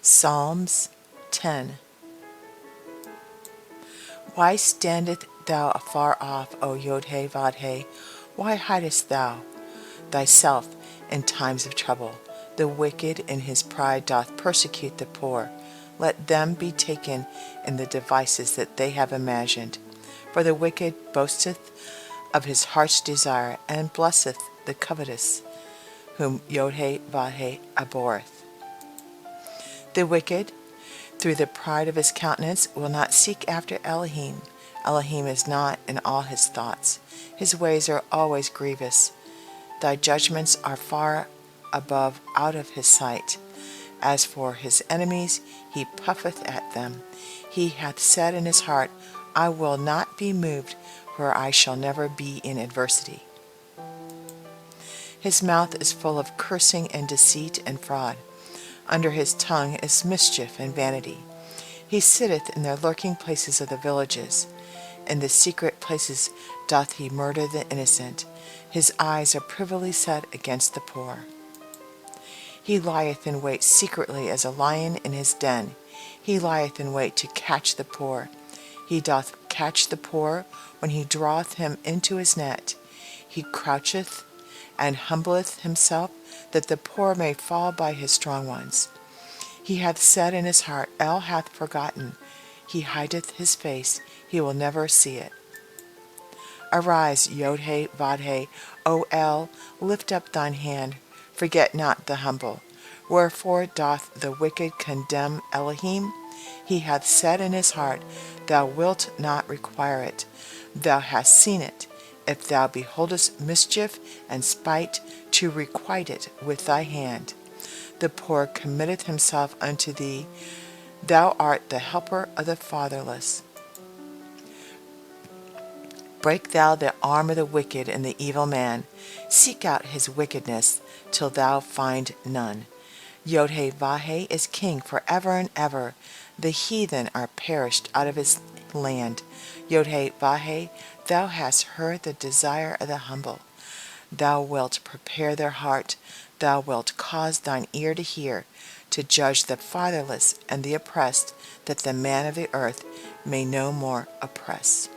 Psalms 10. Why standest thou afar off, O YHWH? Why hidest thou thyself in times of trouble? The wicked in his pride doth persecute the poor. Let them be taken in the devices that they have imagined. For the wicked boasteth of his heart's desire, and blesseth the covetous, whom YHWH abhorreth. The wicked, through the pride of his countenance, will not seek after Elohim. Elohim is not in all his thoughts. His ways are always grievous. Thy judgments are far above out of his sight. As for his enemies, he puffeth at them. He hath said in his heart, I will not be moved, for I shall never be in adversity. His mouth is full of cursing and deceit and fraud. Under his tongue is mischief and vanity. He sitteth in the lurking places of the villages. In the secret places doth he murder the innocent. His eyes are privily set against the poor. He lieth in wait secretly as a lion in his den. He lieth in wait to catch the poor. He doth catch the poor when he draweth him into his net. He croucheth and humbleth himself, that the poor may fall by his strong ones. He hath said in his heart, El hath forgotten. He hideth his face, he will never see it. Arise, YHWH, O El, lift up thine hand, forget not the humble. Wherefore doth the wicked contemn Elohim? He hath said in his heart, Thou wilt not require it. Thou hast seen it. If thou beholdest mischief and spite, to requite it with thy hand. The poor committeth himself unto thee. Thou art the helper of the fatherless. Break thou the arm of the wicked and the evil man. Seek out his wickedness till thou find none. YHWH is king forever and ever. The heathen are perished out of his land. YHWH, thou hast heard the desire of the humble. Thou wilt prepare their heart. Thou wilt cause thine ear to hear, to judge the fatherless and the oppressed, that the man of the earth may no more oppress.